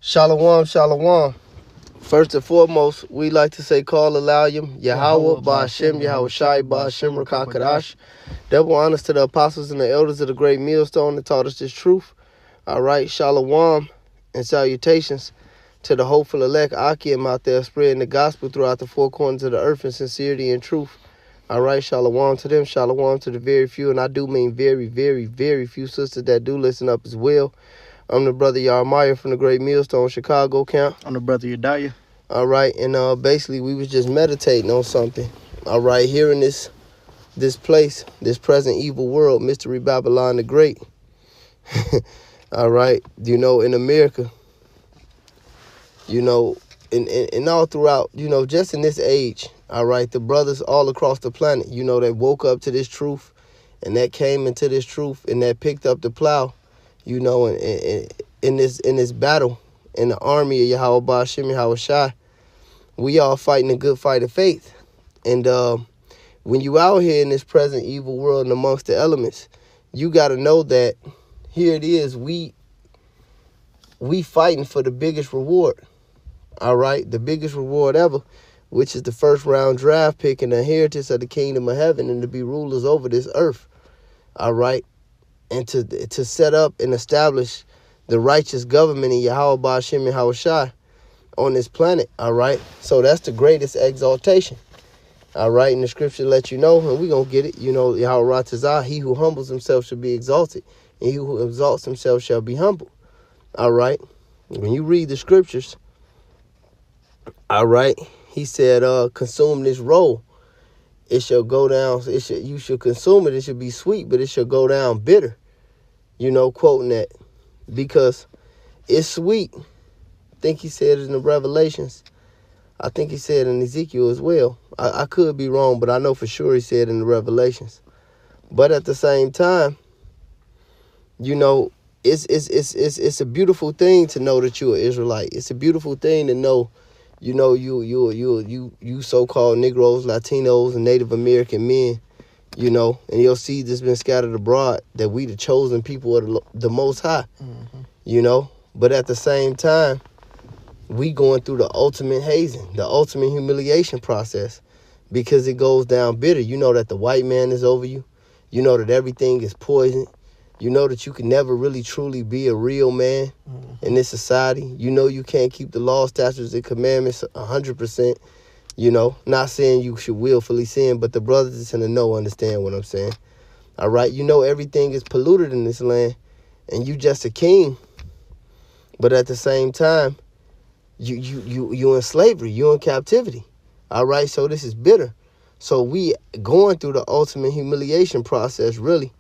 Shalom, shalom. First and foremost, we like to say call Alayim, Yahweh, Ba'ashem, Yahweh Shai, Ba'ashem, Rakakadash. Double honors to the apostles and the elders of the great millstone that taught us this truth. All right, shalom and salutations to the hopeful elect Akim out there spreading the gospel throughout the four corners of the earth in sincerity and truth. All right, shalom to them, shalom to the very few, and I do mean very, very, very few sisters that do listen up as well. I'm the brother Yarmaya from the Great Millstone, Chicago camp. I'm the brother Yedaya. All right, and basically we was just meditating on something. All right, here in this place, this present evil world, Mystery Babylon the Great. All right, in America, and all throughout, just in this age, all right, the brothers all across the planet, they woke up to this truth, and that came into this truth, and that picked up the plow. In this battle, in the army of Yahweh Ba'ashem, Yahweh Shai, we all fighting a good fight of faith. And when you out here in this present evil world and amongst the elements, you got to know that here it is, we fighting for the biggest reward. All right, the biggest reward ever, which is the first round draft pick and the inheritance of the kingdom of heaven and to be rulers over this earth. All right. And to set up and establish the righteous government in Yahweh Ba'ashem Yahweh Shai on this planet, all right? So that's the greatest exaltation, all right? And the scripture lets you know, and we're going to get it, Yahweh Ratazah, he who humbles himself shall be exalted, and he who exalts himself shall be humbled, all right? When you read the scriptures, all right, he said, consume this roll. It shall go down, you should consume it, it should be sweet, but it shall go down bitter. Quoting that, because it's sweet. I think he said it in the Revelations. I think he said it in Ezekiel as well. I could be wrong, but I know for sure he said it in the Revelations. But at the same time, it's a beautiful thing to know that you're an Israelite. It's a beautiful thing to know, you so-called Negroes, Latinos, and Native American men. And your seed has been scattered abroad, that we the chosen people of the Most High, But at the same time, we going through the ultimate hazing, the ultimate humiliation process, because it goes down bitter. You know that the white man is over you. You know that everything is poison. You know that you can never really truly be a real man in this society. You can't keep the law, statutes, and commandments 100%. Not saying you should willfully sin, but the brothers that's in the know understand what I'm saying. All right, everything is polluted in this land, and you just a king. But at the same time, you in slavery, you in captivity. All right, so this is bitter. So we going through the ultimate humiliation process, really,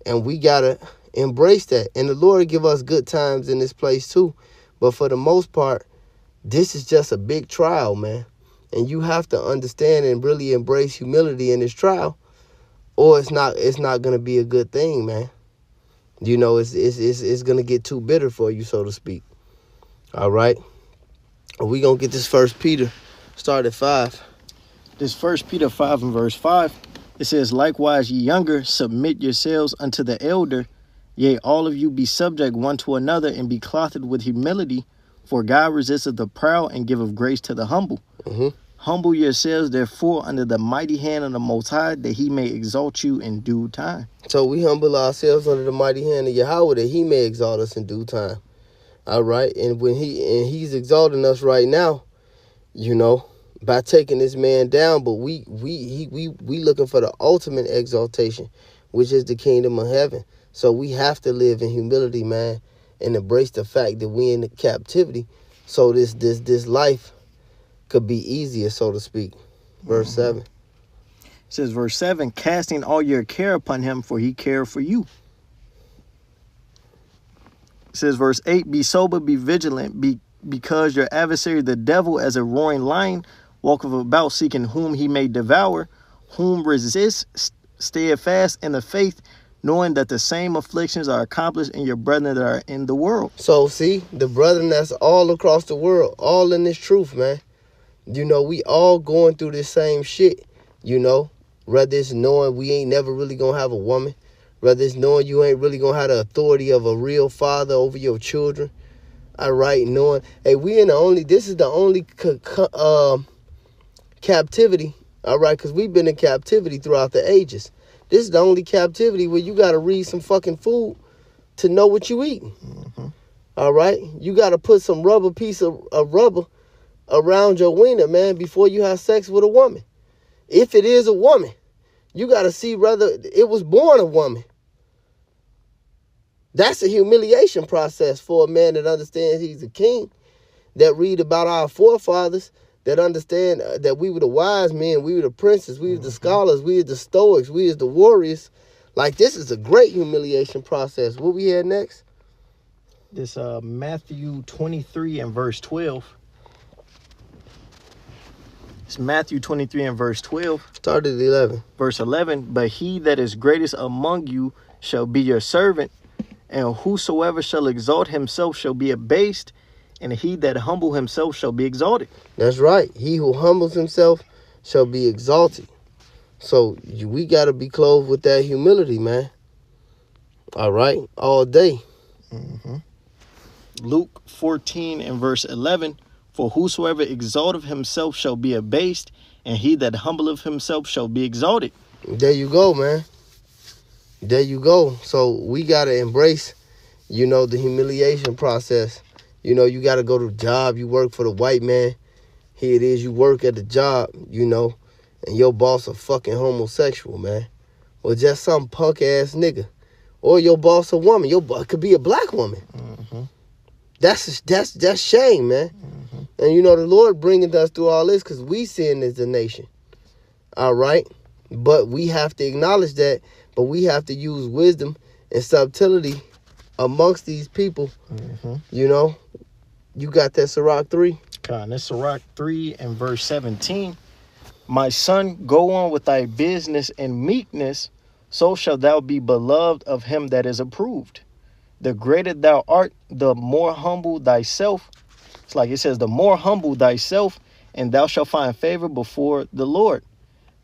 and we gotta embrace that. And the Lord give us good times in this place too. But for the most part, this is just a big trial, man. And you have to understand and really embrace humility in this trial, or it's not gonna be a good thing, man. It's gonna get too bitter for you, so to speak. All right, we gonna get this First Peter, start at 5. This 1 Peter 5 and verse 5, it says, "Likewise, ye younger, submit yourselves unto the elder. Yea, all of you be subject one to another, and be clothed with humility. For God resisteth the proud, and giveth grace to the humble. Humble yourselves, therefore, under the mighty hand of the Most High, that he may exalt you in due time." So we humble ourselves under the mighty hand of Yahweh, that he may exalt us in due time. All right, and when he's exalting us right now, by taking this man down, but we looking for the ultimate exaltation, which is the kingdom of heaven. So we have to live in humility, man, and embrace the fact that we in the captivity. So this life could be easier, so to speak. Verse 7. It says, verse 7, "Casting all your care upon him, for he cared for you." It says, verse 8, "Be sober, be vigilant, because your adversary, the devil, as a roaring lion, walketh about seeking whom he may devour. Whom resist, steadfast in the faith, knowing that the same afflictions are accomplished in your brethren that are in the world." So see, the brethren that's all across the world, all in this truth, man. We all going through this same shit, whether it's knowing we ain't never really gonna have a woman, whether it's knowing you ain't really gonna have the authority of a real father over your children, All right, knowing, hey, this is the only captivity, all right, because we've been in captivity throughout the ages. This is the only captivity where you got to read some fucking food to know what you eating. Mm-hmm. All right? You got to put some piece of rubber around your wiener, man, before you have sex with a woman. If it is a woman, you got to see whether it was born a woman. That's a humiliation process for a man that understands he's a king, that read about our forefathers, that understand that we were the wise men, we were the princes, we were the scholars, we were the stoics, we were the warriors. Like, this is a great humiliation process. What we had next? This Matthew 23 and verse 12. It's Matthew 23 and verse 12. Start at 11. Verse 11, but he that is greatest among you shall be your servant, and whosoever shall exalt himself shall be abased, and he that humble himself shall be exalted. That's right. He who humbles himself shall be exalted. So we got to be clothed with that humility, man. All right? All day. Mm-hmm. Luke 14 and verse 11, for whosoever exalteth himself shall be abased, and he that humbleth himself shall be exalted. There you go, man. There you go. So we got to embrace, the humiliation process. You got to go to the job. You work for the white man. Here it is. You work at the job, and your boss a fucking homosexual, man. Or just some punk ass nigga. Or your boss a woman. Your boss could be a black woman. Mm-hmm. That's shame, man. Mm-hmm. And the Lord bringing us through all this because we sin as a nation. All right? But we have to acknowledge that. But we have to use wisdom and subtlety amongst these people. Mm-hmm. You got that Sirach 3? That's Sirach 3 and verse 17. My son, go on with thy business in meekness, so shalt thou be beloved of him that is approved. The greater thou art, the more humble thyself. It's like it says, the more humble thyself, and thou shalt find favor before the Lord.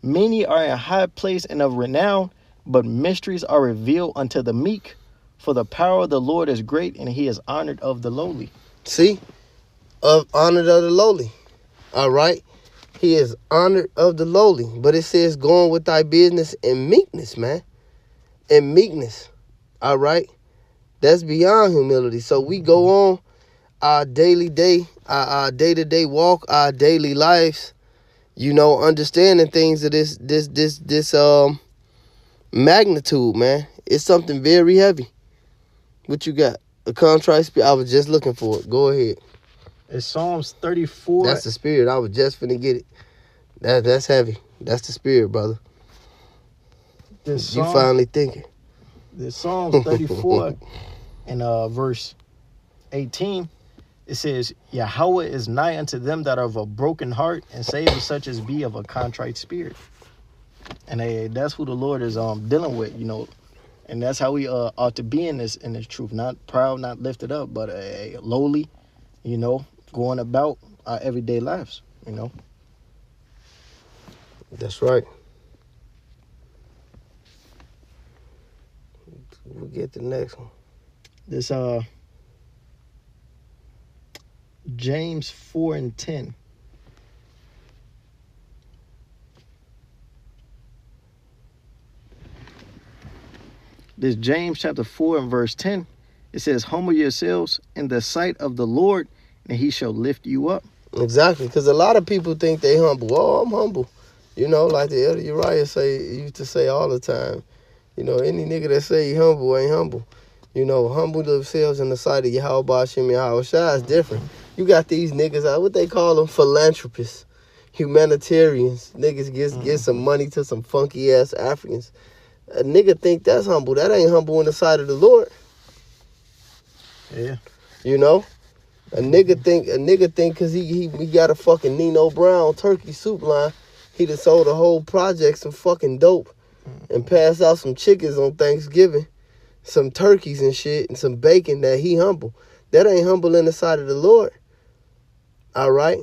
Many are in high place and of renown, but mysteries are revealed unto the meek. For the power of the Lord is great, and he is honored of the lowly. See? Honored of the lowly. All right? He is honored of the lowly. But it says, go on with thy business in meekness, man. In meekness. All right? That's beyond humility. So we go on our daily day, our day-to-day walk, our daily lives, understanding things of this magnitude, man. It's something very heavy. What you got? A contrite spirit? I was just looking for it. Go ahead. It's Psalms 34. That's the spirit. I was just finna get it. That's heavy. That's the spirit, brother. You finally thinking. This Psalms 34 and verse 18. It says, Yahweh is nigh unto them that are of a broken heart, and saveth such as be of a contrite spirit. And that's who the Lord is dealing with, and that's how we ought to be in this truth. Not proud, not lifted up, but lowly, going about our everyday lives, That's right. We'll get the next one. This James 4 and 10. This James chapter 4 and verse 10. It says, humble yourselves in the sight of the Lord, and he shall lift you up. Exactly, because a lot of people think they humble. Oh, I'm humble. Like the elder Uriah used to say all the time. Any nigga that say he humble ain't humble. Humble themselves in the sight of Yahweh Hashem Yahweh Shai is different. You got these niggas out, what they call them, philanthropists, humanitarians. Niggas get some money to some funky ass Africans. A nigga think that's humble. That ain't humble in the sight of the Lord. Yeah. A nigga think because he got a fucking Nino Brown turkey soup line, he done sold a whole project some fucking dope and passed out some chickens on Thanksgiving, some turkeys and shit, and some bacon, that he humble. That ain't humble in the sight of the Lord. All right?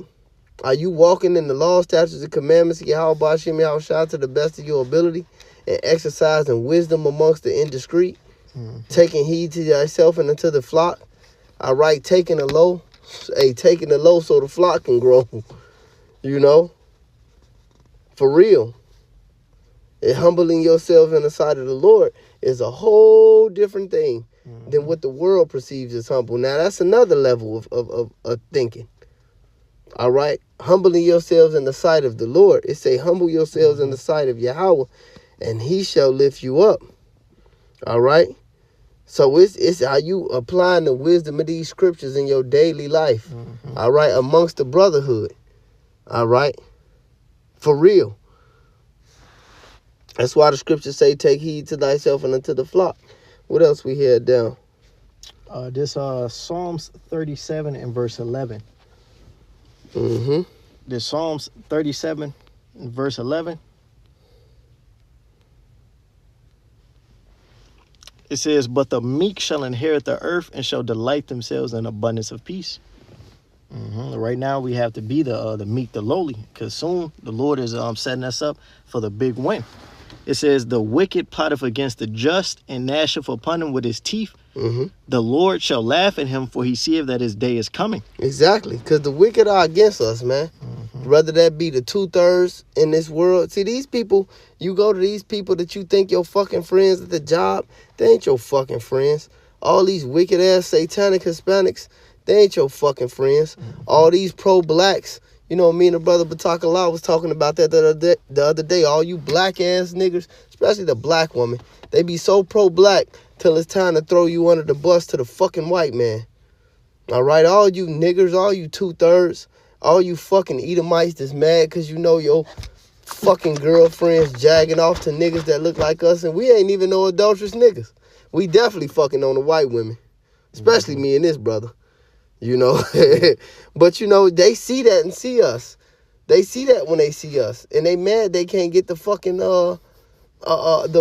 Are you walking in the law, statutes, and commandments of Yahweh Hashem Yahweh Shai to the best of your ability and exercising wisdom amongst the indiscreet, taking heed to thyself and unto the flock? All right, taking the low. Hey, taking the low so the flock can grow. You know? For real. And humbling yourself in the sight of the Lord is a whole different thing than what the world perceives as humble. Now, that's another level of thinking. All right? Humbling yourselves in the sight of the Lord. It say, humble yourselves in the sight of Yahweh, and he shall lift you up. All right? So it's how you applying the wisdom of these scriptures in your daily life. All right? Amongst the brotherhood. All right? For real. That's why the scriptures say, take heed to thyself and unto the flock. What else we had down? This Psalms 37 and verse 11. This Psalms 37 and verse 11. It says, but the meek shall inherit the earth and shall delight themselves in abundance of peace. Right now we have to be the meek, the lowly, because soon the Lord is setting us up for the big win. It says, the wicked plotteth against the just and gnasheth upon him with his teeth. The Lord shall laugh at him, for he seeth that his day is coming. Exactly, because the wicked are against us, man. Whether that be the 2/3 in this world. See, these people, you go to these people that you think your fucking friends at the job, they ain't your fucking friends. All these wicked-ass satanic Hispanics, they ain't your fucking friends. All these pro-blacks, you know, me and the brother Batakala was talking about that the other day. All you black-ass niggers, especially the black woman, they be so pro-black till it's time to throw you under the bus to the fucking white man. All right, all you niggers, all you 2/3, all you fucking Edomites that's mad because you know your fucking girlfriends jagging off to niggas that look like us, and we ain't even no adulterous niggas. We definitely fucking on the white women, especially me and this brother. You know, but you know, they see that and see us. They see that when they see us, and they mad they can't get the fucking the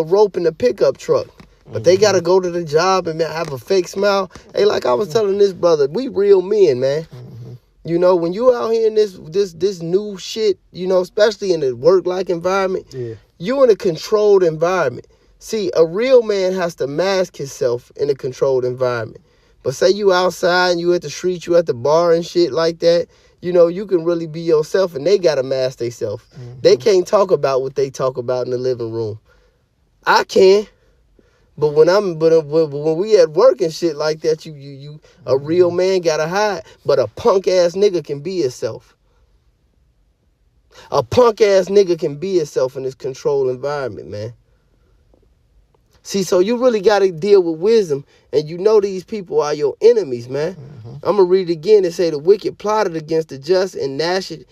rope in the pickup truck, but they gotta go to the job and have a fake smile. Hey, like I was telling this brother, we real men, man. You know, when you out here in this new shit, you know, especially in the work-like environment, you in a controlled environment. See, a real man has to mask himself in a controlled environment. But say you outside and you at the street, you at the bar and shit like that, you know, you can really be yourself, and they got to mask themselves. They can't talk about what they talk about in the living room. I can. But when we at work and shit like that, you a real man got to hide. But a punk-ass nigga can be himself. A punk-ass nigga can be himself in this controlled environment, man. See, so you really got to deal with wisdom, and you know these people are your enemies, man. I'm going to read it again and say, the wicked plotted against the just and gnashed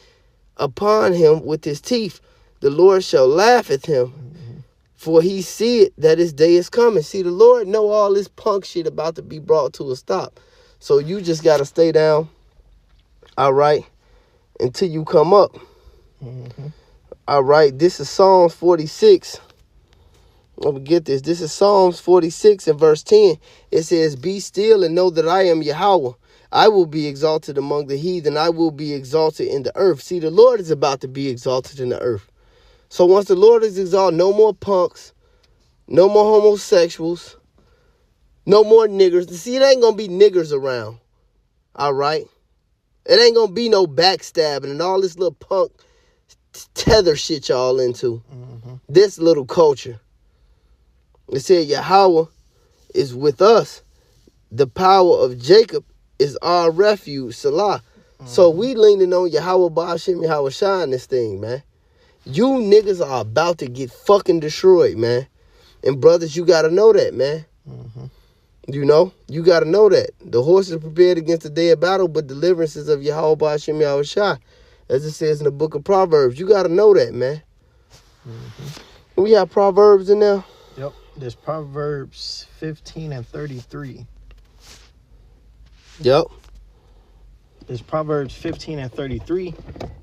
upon him with his teeth. The Lord shall laugh at him, for he seeth that his day is coming. See, the Lord know all this punk shit about to be brought to a stop. So you just got to stay down, all right, until you come up. All right, this is Psalms 46. Let me get this. This is Psalms 46 and verse 10. It says, be still and know that I am Yahweh. I will be exalted among the heathen. I will be exalted in the earth. See, the Lord is about to be exalted in the earth. So once the Lord is exalted, no more punks, no more homosexuals, no more niggers. See, it ain't going to be niggers around. All right? It ain't going to be no backstabbing and all this little punk tether shit y'all into. This little culture. It said Yahweh is with us. The power of Jacob is our refuge, Salah. So we leaning on Yahweh Ba'ashim Yahweh Shine this thing, man. You niggas are about to get fucking destroyed, man. And brothers, you got to know that, man. You know, you got to know that. The horse is prepared against the day of battle, but deliverance is of Yahweh Ba'ashim Yahweh Shine. As it says in the book of Proverbs. You got to know that, man. We have Proverbs in there. Yep. There's Proverbs 15 and 33. Yep. There's Proverbs 15 and 33.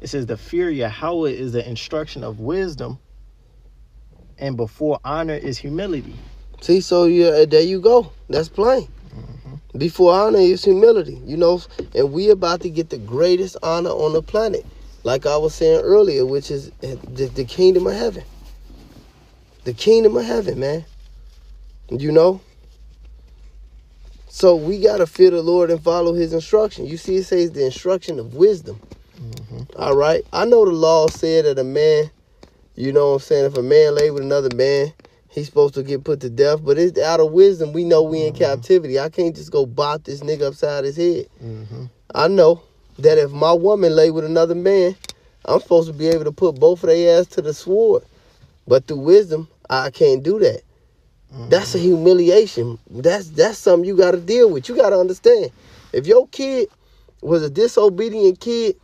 It says, the fear of Yahweh is the instruction of wisdom, and before honor is humility. See, so there you go. That's plain. Before honor is humility, you know, and we about to get the greatest honor on the planet, like I was saying earlier, which is the kingdom of heaven. The kingdom of heaven, man. You know? So we got to fear the Lord and follow his instruction. You see, it says the instruction of wisdom. All right. I know the law said that a man, you know what I'm saying, if a man lay with another man, he's supposed to get put to death. But it's out of wisdom. We know we in captivity. I can't just go bop this nigga upside his head. I know that if my woman lay with another man, I'm supposed to be able to put both of their ass to the sword. But through wisdom, I can't do that. That's a humiliation. That's something you got to deal with. You got to understand. If your kid was a disobedient kid,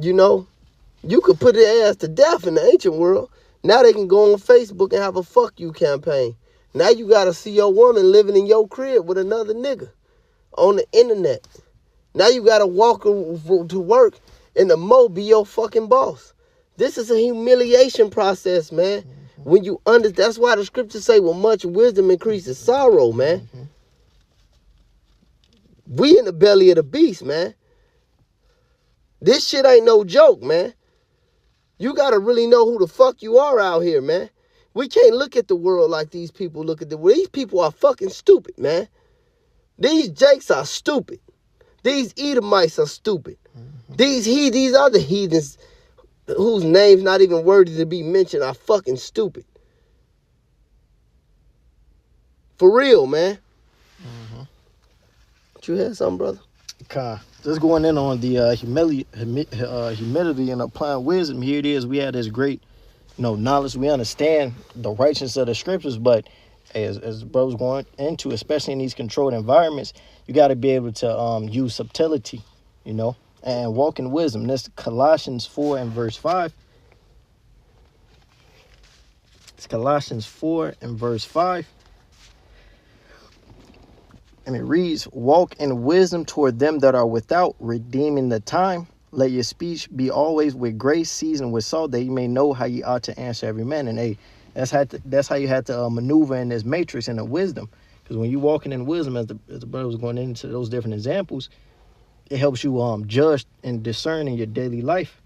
you know, you could put their ass to death in the ancient world. Now they can go on Facebook and have a fuck you campaign. Now you got to see your woman living in your crib with another nigga on the internet. Now you got to walk to work and the mo be your fucking boss. This is a humiliation process, man. When you that's why the scriptures say, well, much wisdom increases sorrow, man. We in the belly of the beast, man. This shit ain't no joke, man. You got to really know who the fuck you are out here, man. We can't look at the world like these people look at the world. These people are fucking stupid, man. These Jakes are stupid. These Edomites are stupid. These other heathens whose names not even worthy to be mentioned are fucking stupid. For real, man. You had something, brother? Just going in on the humility and applying wisdom. Here it is. We have this great, knowledge. We understand the righteousness of the scriptures, but as brothers going into, especially in these controlled environments, you got to be able to use subtlety, and walk in wisdom. That's Colossians 4 and verse 5. It's Colossians 4 and verse 5. And it reads, walk in wisdom toward them that are without, redeeming the time. Let your speech be always with grace, seasoned with salt, that you may know how you ought to answer every man. And that's how you had to maneuver in this matrix and the wisdom. Because when you're walking in wisdom, as the brother was going into those different examples, it helps you judge and discern in your daily life.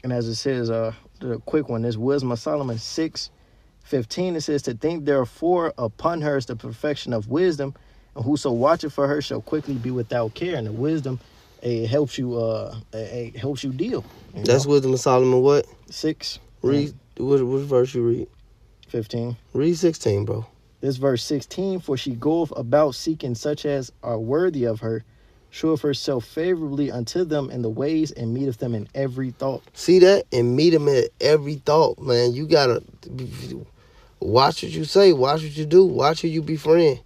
And as it says, the quick one, this Wisdom of Solomon 6:15, it says, to think therefore upon her is the perfection of wisdom, and whoso watcheth for her shall quickly be without care. And the wisdom, it helps you deal. That's Wisdom of Solomon what? 6. Read, what verse you read? 15. Read 16, bro. This verse 16, for she goeth about seeking such as are worthy of her, showeth herself favorably unto them in the ways, and meeteth them in every thought. See that? And meet them in every thought, man. You got to watch what you say, watch what you do, watch who you befriend.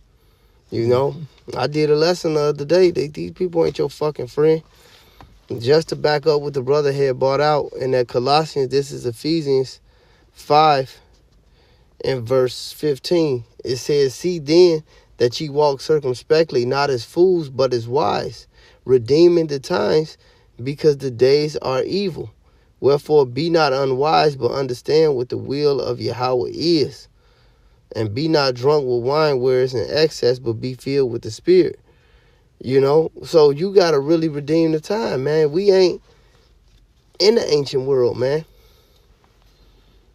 I did a lesson the other day. These people ain't your fucking friend. Just to back up what the brother had brought out in that Colossians, this is Ephesians 5 and verse 15. It says, see then that ye walk circumspectly, not as fools, but as wise, redeeming the times, because the days are evil. Wherefore be not unwise, but understand what the will of Yahweh is. And be not drunk with wine, whereas in excess, but be filled with the Spirit. So you got to really redeem the time, man. We ain't in the ancient world, man.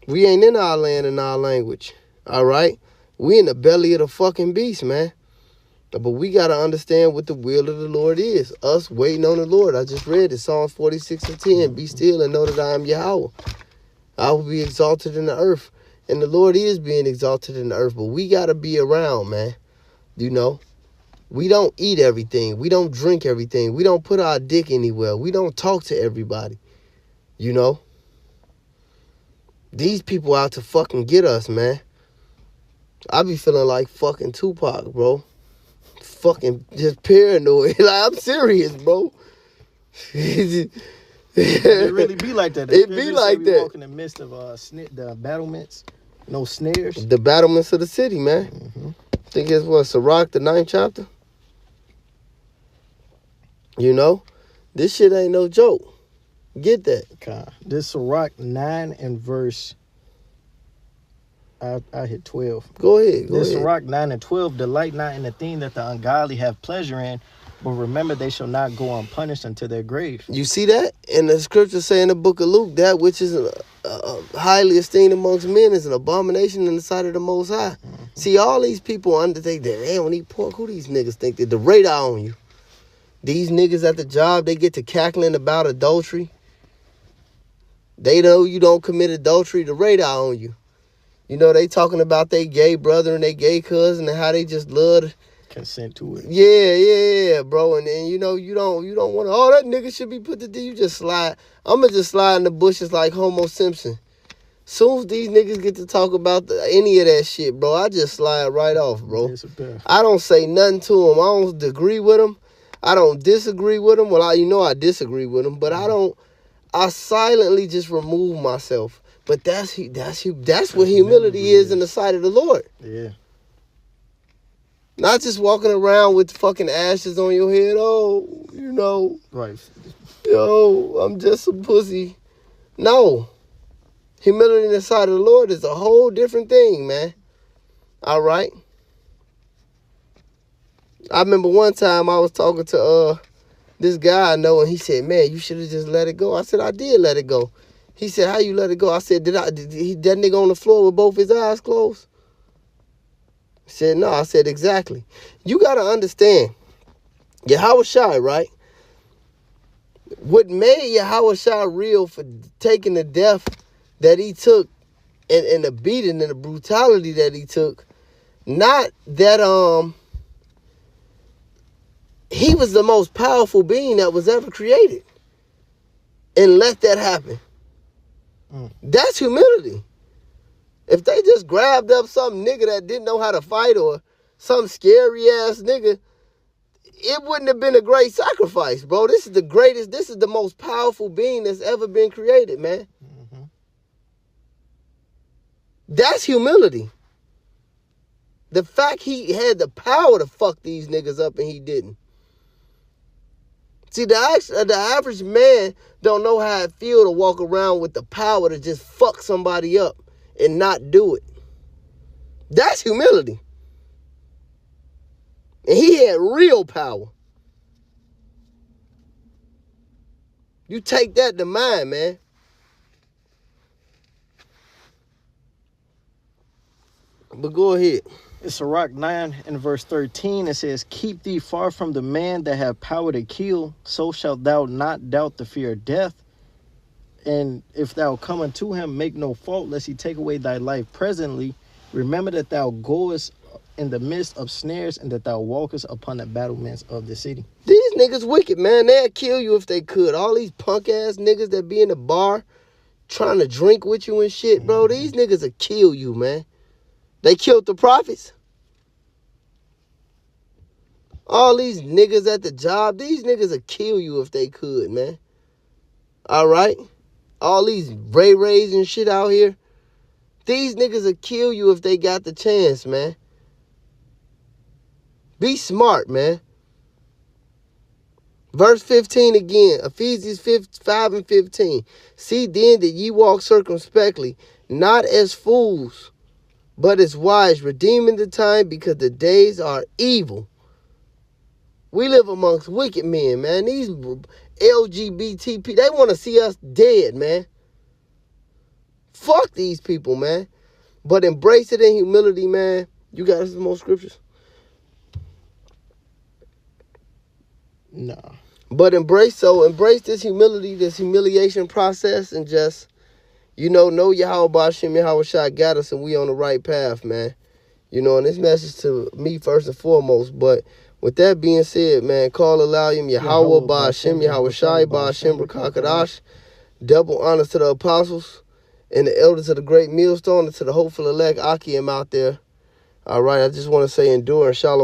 We ain't in our land and our language, all right? We in the belly of the fucking beast, man. But we got to understand what the will of the Lord is. Us waiting on the Lord. I just read it, Psalms 46 and 10. Be still and know that I am Yahweh. I will be exalted in the earth. And the Lord is being exalted in the earth. But we got to be around, man. We don't eat everything. We don't drink everything. We don't put our dick anywhere. We don't talk to everybody. These people out to fucking get us, man. I be feeling like fucking Tupac, bro. Fucking just paranoid. Like, I'm serious, bro. It really be like that. It be like that. Walk in the midst of the battlements, no snares. The battlements of the city, man. I think it's Sirach, the 9th chapter. This shit ain't no joke. Get that. Okay. This Sirach 9 and verse, I hit 12. Go ahead. This Sirach 9 and 12, delight not in the thing that the ungodly have pleasure in, but remember they shall not go unpunished unto their grave. You see that? And the scriptures say in the book of Luke, that which is highly esteemed amongst men is an abomination in the sight of the Most High. See, all these people undertake that, damn, when he pork, who these niggas think that the radar on you? These niggas at the job, they get to cackling about adultery. They know you don't commit adultery, the radar on you. You know, they talking about they gay brother and they gay cousin and how they just love consent to it. Yeah, bro. And then, you know, you don't want to, oh, that nigga should be put to death. You just slide. I'm going to just slide in the bushes like Homo Simpson. Soon as these niggas get to talk about any of that shit, bro, I just slide right off, bro. I don't say nothing to them. I don't agree with them. I don't disagree with them. Well, I disagree with them, but I silently just remove myself. But that's what humility is in the sight of the Lord. Yeah. Not just walking around with fucking ashes on your head. Oh, you know. Right. Yo, I'm just a pussy. No. Humility in the sight of the Lord is a whole different thing, man. All right? I remember one time I was talking to this guy I know, and he said, man, you should have just let it go. I said, I did let it go. He said, how you let it go? I said, did that nigga on the floor with both his eyes closed? He said, no. I said, exactly. You got to understand, Yahweh Shai, right? What made Yahweh Shai real for taking the death that he took and the beating and the brutality that he took, not that he was the most powerful being that was ever created and let that happen. That's humility. If they just grabbed up some nigga that didn't know how to fight or some scary ass nigga, it wouldn't have been a great sacrifice, bro. This is the most powerful being that's ever been created, man. Mm-hmm. That's humility. The fact he had the power to fuck these niggas up and he didn't. See, the average man don't know how it feel to walk around with the power to just fuck somebody up and not do it. That's humility. And he had real power. You take that to mind, man. But go ahead. It's Sirach 9 and verse 13. It says, keep thee far from the man that have power to kill, so shalt thou not doubt the fear of death. And if thou come unto him, make no fault, lest he take away thy life presently. Remember that thou goest in the midst of snares, and that thou walkest upon the battlements of the city. These niggas wicked, man. They'd kill you if they could. All these punk ass niggas that be in the bar trying to drink with you and shit, bro. These niggas will kill you, man. They killed the prophets. All these niggas at the job, these niggas will kill you if they could, man. All right? All these Ray-Rays and shit out here, these niggas will kill you if they got the chance, man. Be smart, man. Verse 15 again, Ephesians 5 and 15. See then that ye walk circumspectly, not as fools, but as wise, redeeming the time, because the days are evil. We live amongst wicked men, man. These LGBT people, they want to see us dead, man. Fuck these people, man. But embrace it in humility, man. You got some more scriptures? No. But embrace this humility, this humiliation process, and just, know Yahweh Hashem, Yahweh Shai got us, and we on the right path, man. And this message to me first and foremost. But with that being said, man, call Elohim, Yahweh Hashem, Yahweh Shai, Hashem, Rakakadash. Double honors to the apostles and the elders of the great millstone, and to the hopeful elect Akim out there. All right, I just want to say endure and shalom.